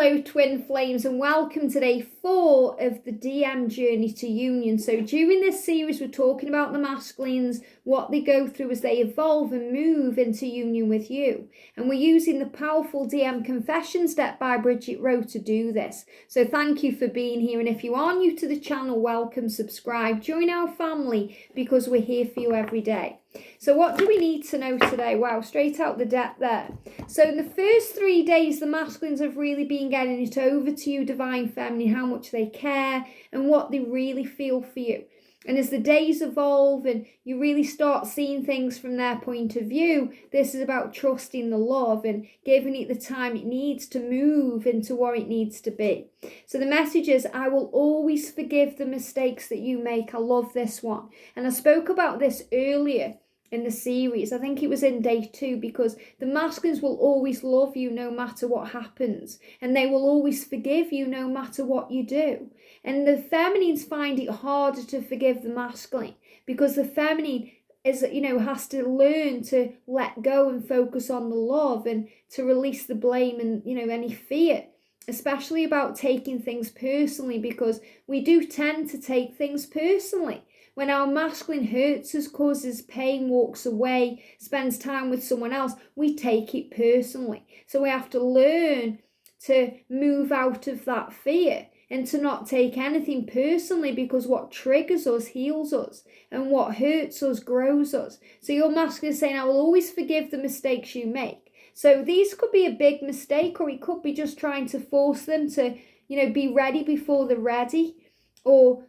Hello twin flames and welcome to day 4 of the DM journey to union. So during this series we're talking about the masculines, what they go through as they evolve and move into union with you. And we're using the powerful DM confessions deck by Bridget Rowe to do this. So thank you for being here, and if you are new to the channel, welcome, subscribe, join our family because we're here for you every day. So what do we need to know today? Wow, straight out the deck there. So in the first 3 days, the masculines have really been getting it over to you, divine feminine, how much they care and what they really feel for you. And as the days evolve and you really start seeing things from their point of view, this is about trusting the love and giving it the time it needs to move into what it needs to be. So the message is, I will always forgive the mistakes that you make. I love this one. And I spoke about this earlier in the series. I think it was in day 2, because the masculines will always love you no matter what happens, and they will always forgive you no matter what you do. And the feminines find it harder to forgive the masculine because the feminine is, has to learn to let go and focus on the love and to release the blame and, any fear, especially about taking things personally, because we do tend to take things personally. When our masculine hurts us, causes pain, walks away, spends time with someone else, we take it personally. So we have to learn to move out of that fear and to not take anything personally, because what triggers us heals us and what hurts us grows us. So your masculine is saying, I will always forgive the mistakes you make. So these could be a big mistake, or it could be just trying to force them to, be ready before they're ready, or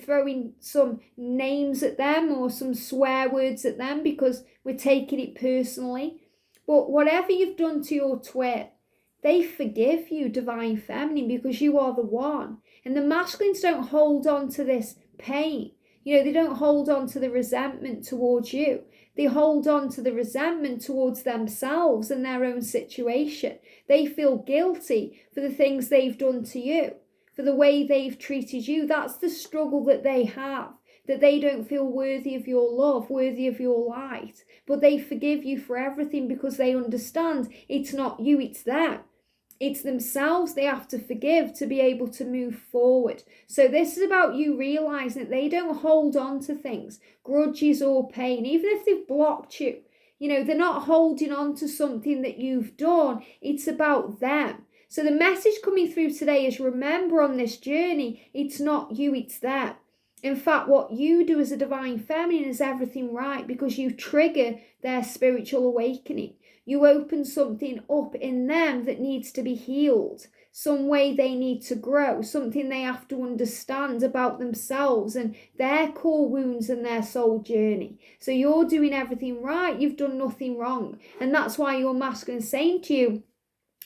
throwing some names at them or some swear words at them because we're taking it personally. But whatever you've done to your twin, they forgive you, divine feminine, because you are the one. And the masculines don't hold on to this pain. They don't hold on to the resentment towards you. They hold on to the resentment towards themselves and their own situation. They feel guilty for the things they've done to you, for the way they've treated you. That's the struggle that they have, that they don't feel worthy of your love, worthy of your light. But they forgive you for everything because they understand it's not you, it's them. It's themselves they have to forgive to be able to move forward. So this is about you realizing that they don't hold on to things, grudges or pain, even if they've blocked you. They're not holding on to something that you've done. It's about them. So the message coming through today is, remember on this journey, it's not you, it's them. In fact, what you do as a divine feminine is everything right, because you trigger their spiritual awakening. You open something up in them that needs to be healed, some way they need to grow, something they have to understand about themselves and their core wounds and their soul journey. So you're doing everything right. You've done nothing wrong. And that's why your masculine is saying to you,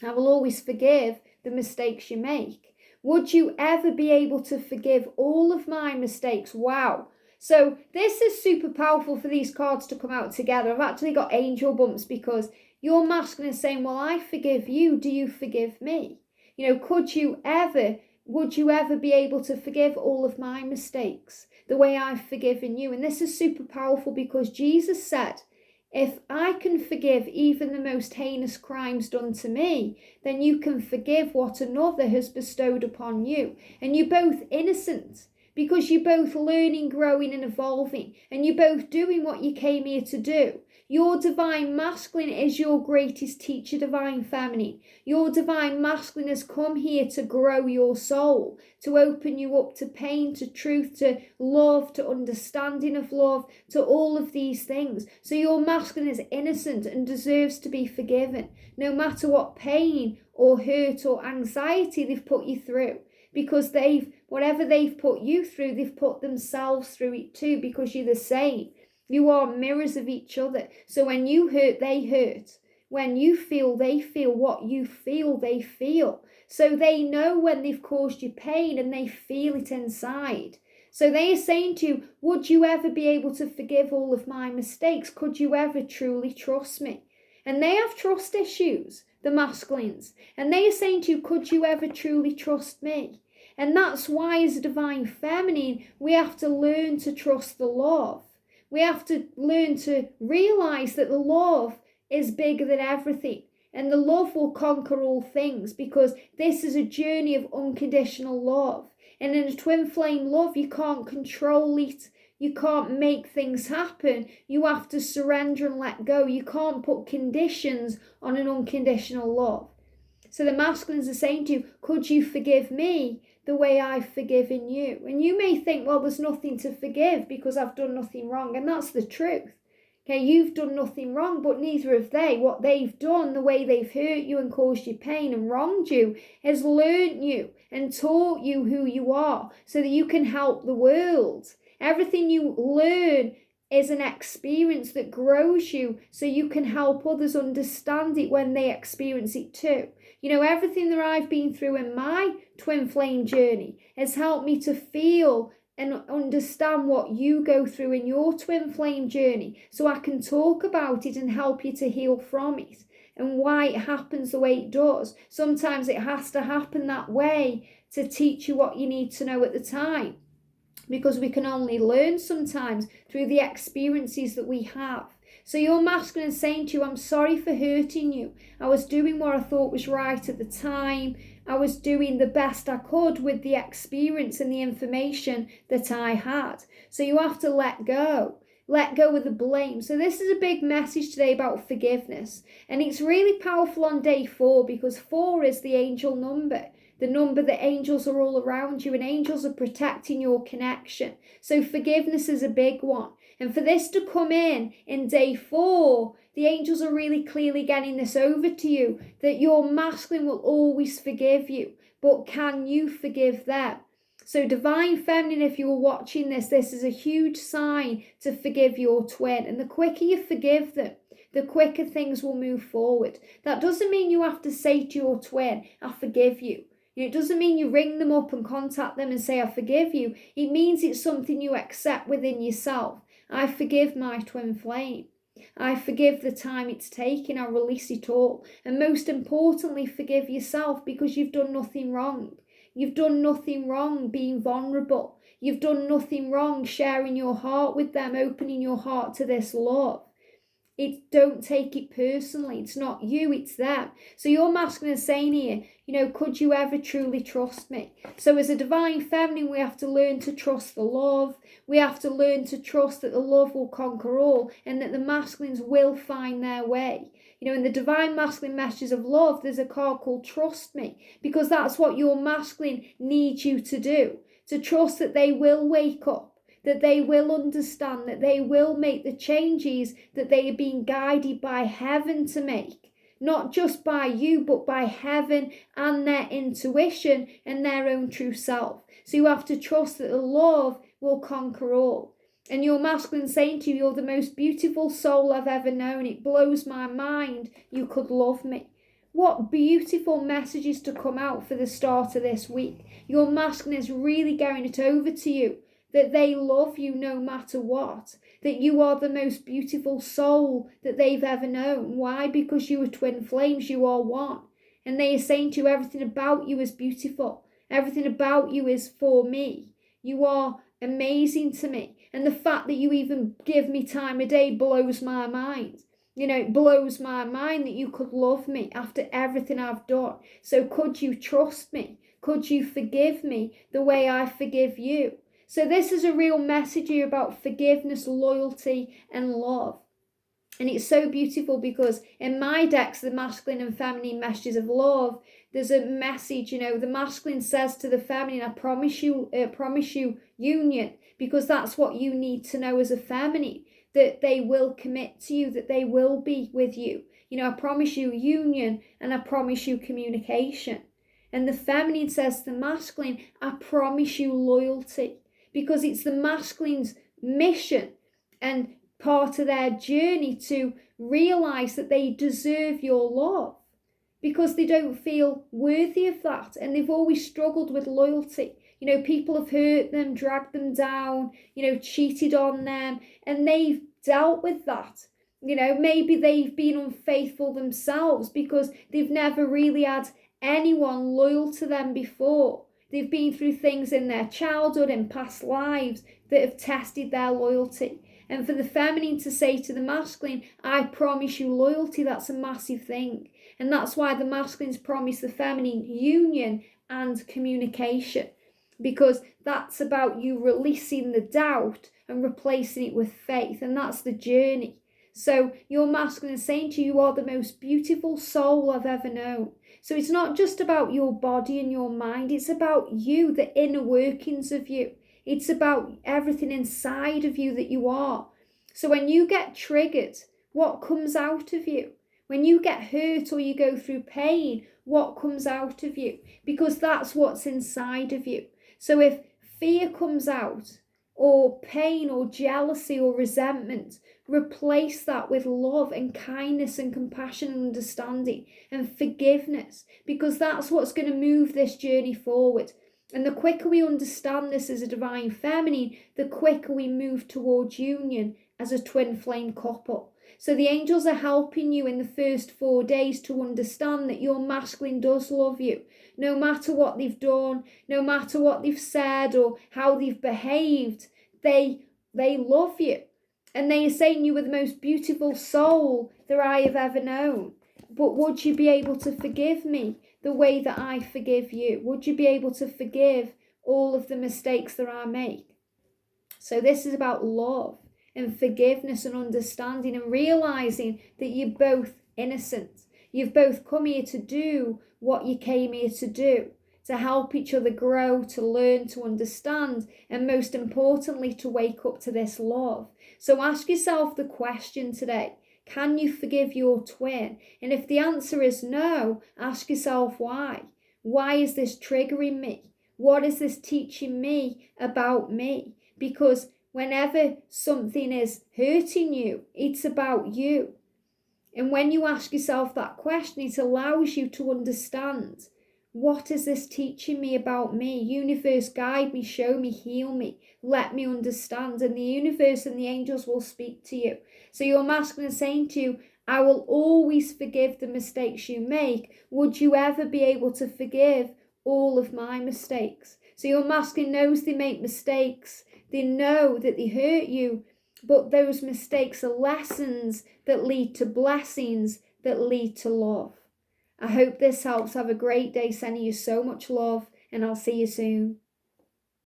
I will always forgive the mistakes you make. Would you ever be able to forgive all of my mistakes? Wow. So this is super powerful for these cards to come out together. I've actually got angel bumps because your masculine is saying, well, I forgive you. Do you forgive me? Would you ever be able to forgive all of my mistakes the way I've forgiven you? And this is super powerful because Jesus said, if I can forgive even the most heinous crimes done to me, then you can forgive what another has bestowed upon you. And you're both innocent because you're both learning, growing and evolving, and you're both doing what you came here to do. Your divine masculine is your greatest teacher, divine feminine. Your divine masculine has come here to grow your soul, to open you up to pain, to truth, to love, to understanding of love, to all of these things. So your masculine is innocent and deserves to be forgiven, no matter what pain or hurt or anxiety they've put you through. Because whatever they've put you through, they've put themselves through it too, because you're the same. You are mirrors of each other. So when you hurt, they hurt. When you feel, they feel. What you feel, they feel. So they know when they've caused you pain and they feel it inside. So they are saying to you, would you ever be able to forgive all of my mistakes? Could you ever truly trust me? And they have trust issues, the masculines. And they are saying to you, could you ever truly trust me? And that's why as a divine feminine, we have to learn to trust the love. We have to learn to realize that the love is bigger than everything. And the love will conquer all things, because this is a journey of unconditional love. And in a twin flame love, you can't control it. You can't make things happen. You have to surrender and let go. You can't put conditions on an unconditional love. So the masculines are saying to you, could you forgive me the way I've forgiven you? And you may think, well, there's nothing to forgive because I've done nothing wrong. And that's the truth. Okay, you've done nothing wrong, but neither have they. What they've done, the way they've hurt you and caused you pain and wronged you, has learnt you and taught you who you are so that you can help the world. Everything you learn is an experience that grows you so you can help others understand it when they experience it too. You know, everything that I've been through in my twin flame journey has helped me to feel and understand what you go through in your twin flame journey, so I can talk about it and help you to heal from it and why it happens the way it does. Sometimes it has to happen that way to teach you what you need to know at the time, because we can only learn sometimes through the experiences that we have. So your masculine is saying to you, I'm sorry for hurting you. I was doing what I thought was right at the time. I was doing the best I could with the experience and the information that I had. So you have to let go. Let go of the blame. So this is a big message today about forgiveness. And it's really powerful on day 4, because 4 is the angel number. The number that angels are all around you, and angels are protecting your connection. So forgiveness is a big one. And for this to come in day 4, the angels are really clearly getting this over to you, that your masculine will always forgive you. But can you forgive them? So divine feminine, if you're watching this is a huge sign to forgive your twin. And the quicker you forgive them, the quicker things will move forward. That doesn't mean you have to say to your twin, I forgive you. It doesn't mean you ring them up and contact them and say, I forgive you. It means it's something you accept within yourself. I forgive my twin flame. I forgive the time it's taken. I release it all. And most importantly, forgive yourself, because you've done nothing wrong. You've done nothing wrong being vulnerable. You've done nothing wrong sharing your heart with them, opening your heart to this love. Don't take it personally. It's not you, it's them. So your masculine is saying here, could you ever truly trust me? So as a divine feminine, we have to learn to trust the love. We have to learn to trust that the love will conquer all, and that the masculines will find their way. In the divine masculine messages of love, there's a card called Trust Me, because that's what your masculine needs you to do. To trust that they will wake up, that they will understand, that they will make the changes that they are being guided by heaven to make. Not just by you, but by heaven and their intuition and their own true self. So you have to trust that the love will conquer all. And your masculine saying to you, you're the most beautiful soul I've ever known. It blows my mind you could love me. What beautiful messages to come out for the start of this week. Your masculine is really going it over to you, that they love you no matter what, that you are the most beautiful soul that they've ever known. Why? Because you are twin flames, you are one. And they are saying to you, everything about you is beautiful. Everything about you is for me. You are amazing to me. And the fact that you even give me time of day blows my mind. It blows my mind that you could love me after everything I've done. So could you trust me? Could you forgive me the way I forgive you? So this is a real message here about forgiveness, loyalty, and love. And it's so beautiful, because in my decks, the masculine and feminine messages of love, there's a message, the masculine says to the feminine, I promise you union, because that's what you need to know as a feminine, that they will commit to you, that they will be with you. I promise you union, and I promise you communication. And the feminine says to the masculine, I promise you loyalty. Because it's the masculine's mission and part of their journey to realise that they deserve your love, because they don't feel worthy of that, and they've always struggled with loyalty. People have hurt them, dragged them down, cheated on them, and they've dealt with that. Maybe they've been unfaithful themselves because they've never really had anyone loyal to them before. They've been through things in their childhood and past lives that have tested their loyalty. And for the feminine to say to the masculine, I promise you loyalty, that's a massive thing. And that's why the masculines promise the feminine union and communication, because that's about you releasing the doubt and replacing it with faith. And that's the journey. So your masculine is saying to you, you are the most beautiful soul I've ever known. So it's not just about your body and your mind. It's about you, the inner workings of you. It's about everything inside of you that you are. So when you get triggered, what comes out of you? When you get hurt or you go through pain, what comes out of you? Because that's what's inside of you. So if fear comes out, or pain or jealousy or resentment, replace that with love and kindness and compassion and understanding and forgiveness, because that's what's going to move this journey forward. And the quicker we understand this as a divine feminine, the quicker we move towards union as a twin flame couple. So the angels are helping you in the first 4 days to understand that your masculine does love you. No matter what they've done, no matter what they've said or how they've behaved, they love you. And they are saying you were the most beautiful soul that I have ever known. But would you be able to forgive me the way that I forgive you? Would you be able to forgive all of the mistakes that I make? So this is about love and forgiveness and understanding and realizing that you're both innocent. You've both come here to do what you came here to do, to help each other grow, to learn, to understand, and most importantly, to wake up to this love. So ask yourself the question today, can you forgive your twin? And if the answer is no, ask yourself why. Why is this triggering me? What is this teaching me about me? Because whenever something is hurting you, it's about you. And when you ask yourself that question, it allows you to understand, what is this teaching me about me? Universe, guide me, show me, heal me, let me understand. And the universe and the angels will speak to you. So your masculine is saying to you, I will always forgive the mistakes you make. Would you ever be able to forgive all of my mistakes? So your masculine knows they make mistakes. They know that they hurt you, but those mistakes are lessons that lead to blessings, that lead to love. I hope this helps. Have a great day. Sending you so much love, and I'll see you soon.